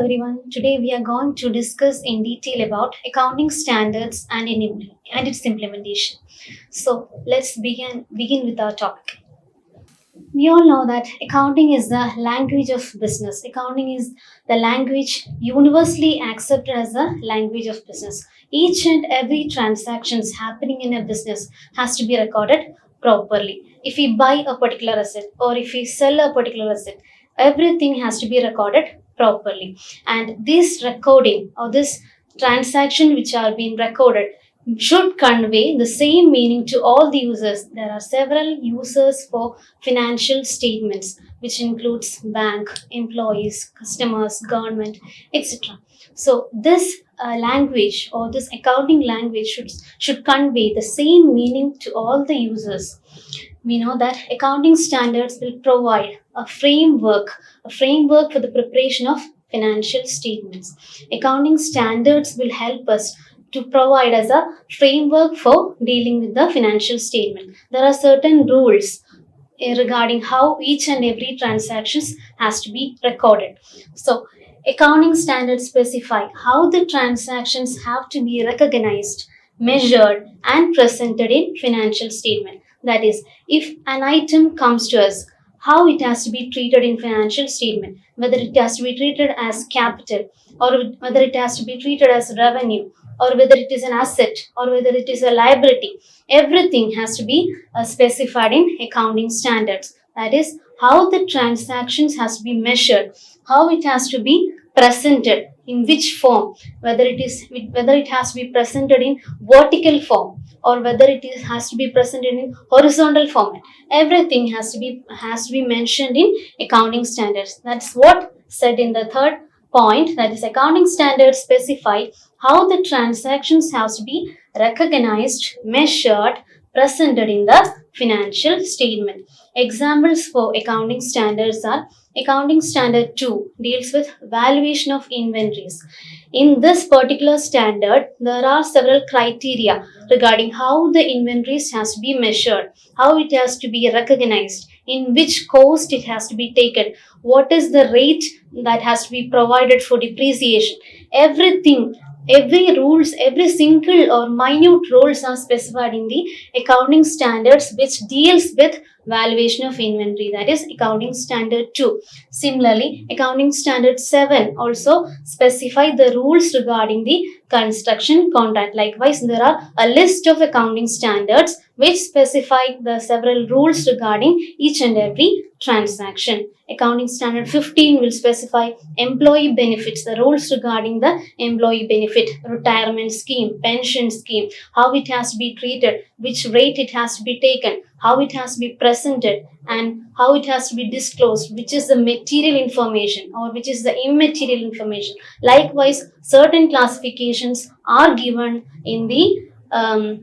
everyone. Today we are going to discuss in detail about accounting standards and its implementation. So let's begin with our topic. We all know that accounting is the language of business. Accounting is the language universally accepted as the language of business. Each and every transactions happening in a business has to be recorded properly. If we buy a particular asset or if we sell a particular asset, everything has to be recorded properly. And this recording or this transaction which are being recorded should convey the same meaning to all the users. There are several users for financial statements, which includes bank, employees, customers, government, etc. So this language or this accounting language should convey the same meaning to all the users. We know that accounting standards will provide a framework for the preparation of financial statements. Accounting standards will help us to provide as a framework for dealing with the financial statement. There are certain rules regarding how each and every transactions has to be recorded. So accounting standards specify how the transactions have to be recognized, measured and presented in financial statement. That is, if an item comes to us, how it has to be treated in financial statement, whether it has to be treated as capital or whether it has to be treated as revenue or whether it is an asset or whether it is a liability. Everything has to be specified in accounting standards. That is how the transactions has to be measured, how it has to be presented, in which form, whether it has to be presented in vertical form or whether has to be presented in horizontal format. Everything has to be mentioned in accounting standards. That's what said in the third point, that is accounting standards specify how the transactions have to be recognized, measured, presented in the financial statement. Examples for accounting standards are accounting standard 2 deals with valuation of inventories. In this particular standard, there are several criteria regarding how the inventories has to be measured, how it has to be recognized, in which cost it has to be taken, what is the rate that has to be provided for depreciation. Everything, every single or minute rules are specified in the accounting standards which deals with valuation of inventory, that is accounting standard 2. Similarly, accounting standard 7 also specify the rules regarding the construction contract. Likewise, there are a list of accounting standards which specify the several rules regarding each and every transaction. Accounting standard 15 will specify employee benefits, the rules regarding the employee benefit, retirement scheme, pension scheme, how it has to be treated, which rate it has to be taken, how it has to be presented, and how it has to be disclosed, which is the material information or which is the immaterial information. Likewise, certain classifications are given under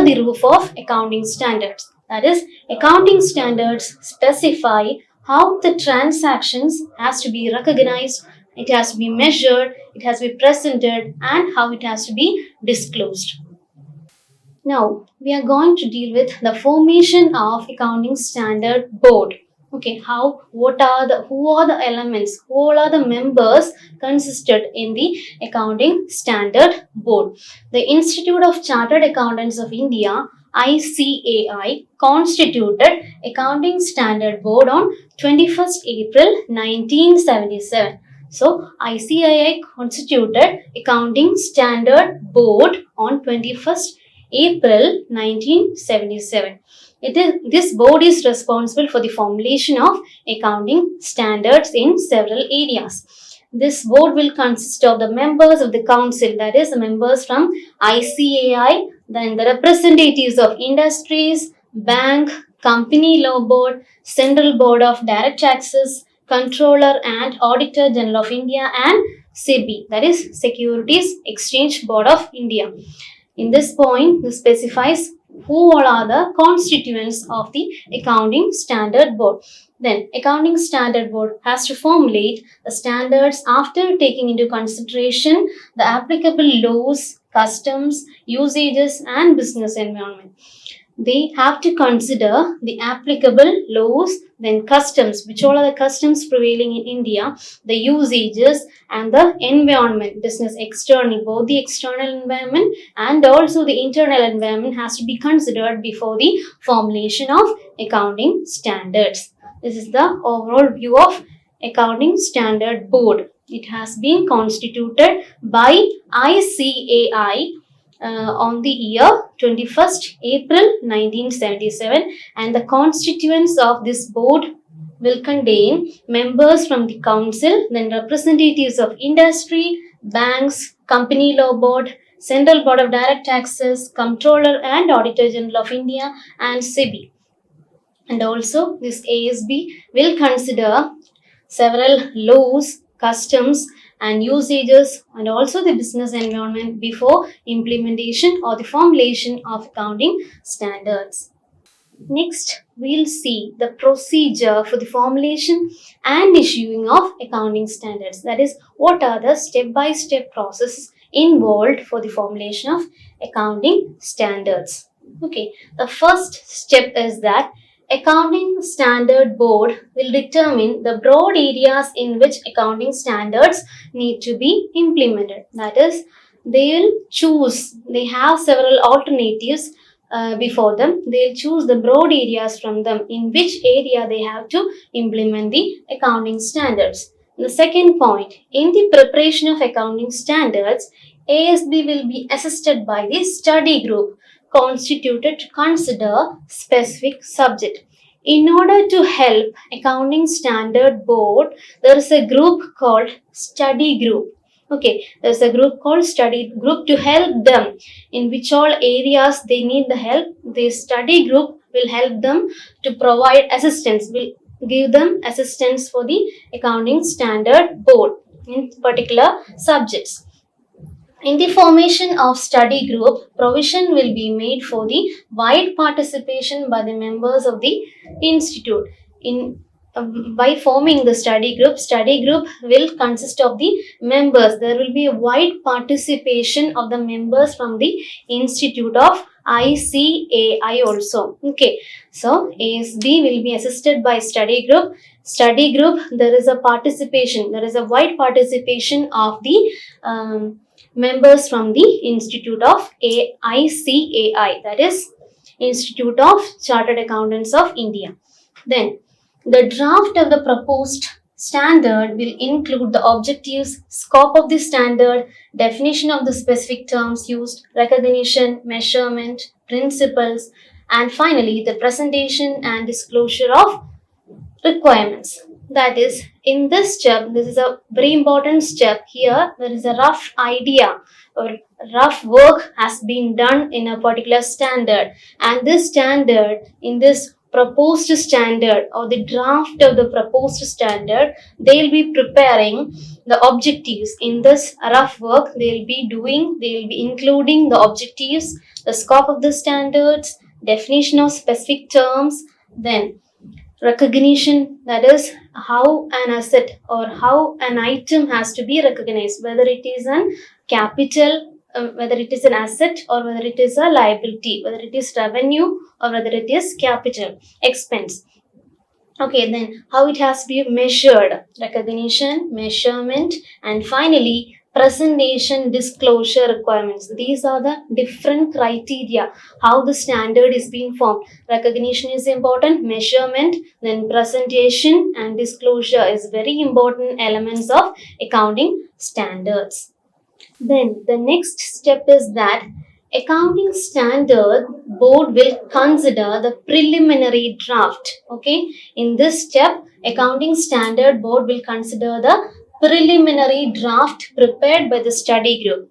the roof of accounting standards. That is, accounting standards specify how the transactions has to be recognized, it has to be measured, it has to be presented, and how it has to be disclosed. Now, we are going to deal with the formation of accounting standard board. Okay, who are the elements, who all are the members consisted in the accounting standard board. The Institute of Chartered Accountants of India, ICAI, constituted accounting standard board on 21st April 1977. So, ICAI constituted accounting standard board on 21st April 1977. This board is responsible for the formulation of accounting standards in several areas. This board will consist of the members of the council, that is, the members from ICAI, then the representatives of industries, bank, company law board, central board of direct taxes, controller and auditor general of India, and SEBI, that is, Securities Exchange Board of India. In this point, this specifies who all are the constituents of the accounting standard board. Then, accounting standard board has to formulate the standards after taking into consideration the applicable laws, customs, usages, and business environment. they have to consider the applicable laws, then customs, which all are the customs prevailing in India, the usages, and the environment, business external, both the external environment and also the internal environment has to be considered before the formulation of accounting standards. This is the overall view of Accounting Standard Board. It has been constituted by ICAI on the year 21st April 1977, and the constituents of this board will contain members from the council, then representatives of industry, banks, company law board, Central Board of Direct Taxes, Comptroller and Auditor General of India, and SEBI. And also this ASB will consider several laws, customs, and usages, and also the business environment before implementation or the formulation of accounting standards. Next, we'll see the procedure for the formulation and issuing of accounting standards. That is, what are the step-by-step processes involved for the formulation of accounting standards. Okay, the first step is that Accounting Standard Board will determine the broad areas in which accounting standards need to be implemented. That is, they have several alternatives before them. They'll choose the broad areas from them in which area they have to implement the accounting standards. The second point, in the preparation of accounting standards, ASB will be assisted by the study group constituted to consider specific subject. In order to help Accounting Standard Board, there is a group called study group. Okay, there's a group called study group to help them in which all areas they need the help. The study group will help them to provide assistance, will give them assistance for the Accounting Standard Board in particular subjects. In the formation of study group, provision will be made for the wide participation by the members of the institute. By forming the study group will consist of the members. There will be a wide participation of the members from the institute of ICAI also. Okay, so ASB will be assisted by study group. Study group, there is a participation, there is a wide participation of the members from the Institute of ICAI, that is Institute of Chartered Accountants of India. Then the draft of the proposed standard will include the objectives, scope of the standard, definition of the specific terms used, recognition, measurement, principles, and finally the presentation and disclosure of requirements. That is, in this step, this is a very important step. Here, there is a rough idea or rough work has been done in a particular standard, and this standard, in this proposed standard or the draft of the proposed standard, they will be preparing the objectives. In this rough work, they will be including the objectives, the scope of the standards, definition of specific terms, then recognition, that is how an asset or how an item has to be recognized, whether it is an capital, whether it is an asset or whether it is a liability, whether it is revenue or whether it is capital expense. Okay, then how it has to be measured, recognition, measurement, and finally presentation disclosure requirements. These are the different criteria how the standard is being formed. Recognition is important, measurement, then presentation and disclosure is very important elements of accounting standards. Then the next step is that Accounting Standard Board will consider the preliminary draft. Okay, in this step, Accounting Standard Board will consider the preliminary draft prepared by the study group.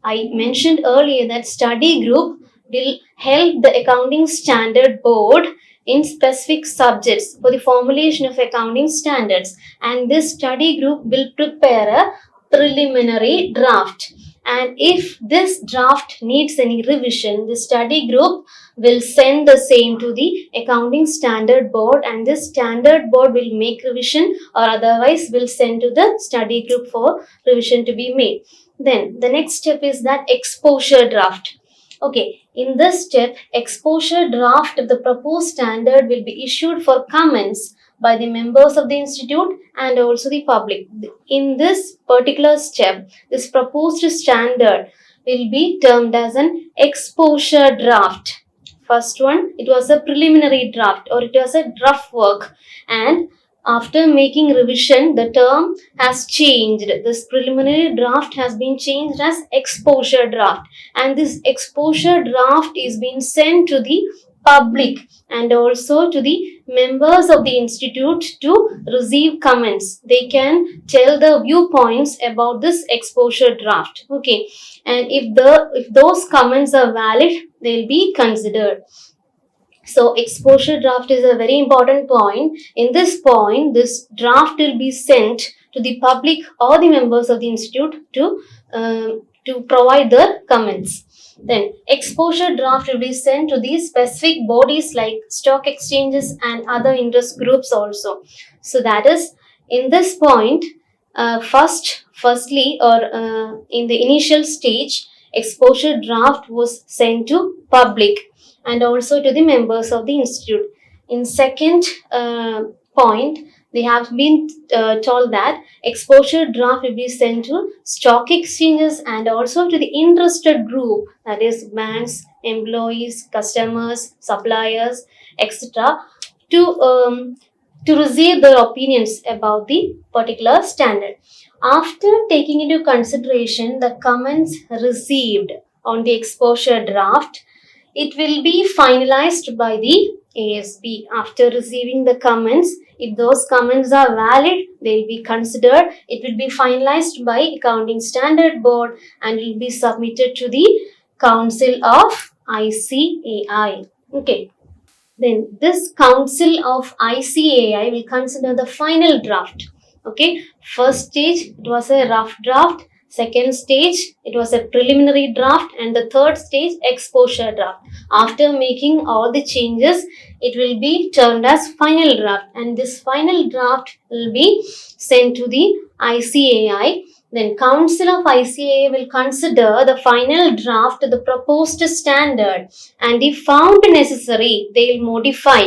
I mentioned earlier that study group will help the Accounting Standard Board in specific subjects for the formulation of accounting standards, and this study group will prepare a preliminary draft. And if this draft needs any revision, the study group will send the same to the Accounting Standard Board, and this standard board will make revision or otherwise will send to the study group for revision to be made. Then the next step is that exposure draft. Okay, in this step, exposure draft of the proposed standard will be issued for comments by the members of the institute and also the public. In this particular step, this proposed standard will be termed as an exposure draft. First one, it was a preliminary draft or it was a draft work, and after making revision, the term has changed. This preliminary draft has been changed as exposure draft, and this exposure draft is being sent to the public and also to the members of the institute to receive comments. They can tell the viewpoints about this exposure draft. Okay, and if those comments are valid, they'll be considered. So exposure draft is a very important point. In this point, this draft will be sent to the public or the members of the institute to provide their comments. Then exposure draft will be sent to these specific bodies like stock exchanges and other interest groups also. So that is in this point, firstly or in the initial stage, exposure draft was sent to public and also to the members of the institute. In second point, they have been told that exposure draft will be sent to stock exchanges and also to the interested group, that is banks, employees, customers, suppliers, etc., to receive their opinions about the particular standard. After taking into consideration the comments received on the exposure draft, it will be finalized by the ASB. After receiving the comments, if those comments are valid, they will be considered. It will be finalized by Accounting Standard Board and will be submitted to the Council of ICAI. Okay. Then this Council of ICAI will consider the final draft. Okay. First stage, it was a rough draft. Second stage, it was a preliminary draft, and the third stage, exposure draft. After making all the changes, it will be termed as final draft, and this final draft will be sent to the ICAI. Then Council of ICAI will consider the final draft of the proposed standard, and if found necessary, they will modify,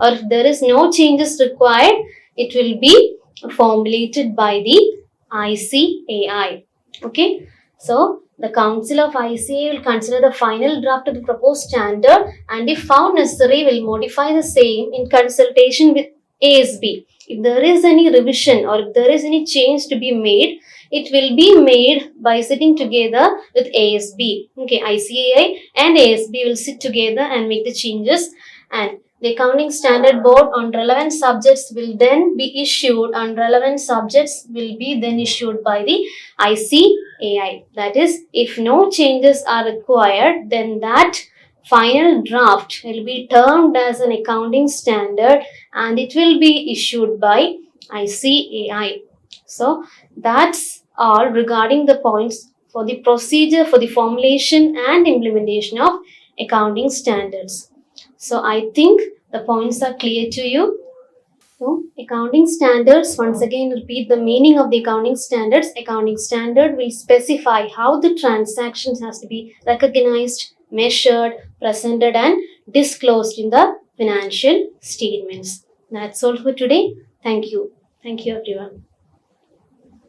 or if there is no changes required, it will be formulated by the ICAI. Okay, so the Council of ICAI will consider the final draft of the proposed standard and if found necessary will modify the same in consultation with ASB. If there is any revision or if there is any change to be made, it will be made by sitting together with ASB. Okay, ICAI and ASB will sit together and make the changes, and the Accounting Standard Board on relevant subjects will then be issued, and relevant subjects will be then issued by the ICAI. That is, if no changes are required, then that final draft will be termed as an accounting standard and it will be issued by ICAI. So that's all regarding the points for the procedure for the formulation and implementation of accounting standards. So I think the points are clear to you. So accounting standards, once again repeat the meaning of the accounting standards. Accounting standard will specify how the transactions has to be recognized, measured, presented and disclosed in the financial statements. That's all for today. Thank you. Thank you everyone.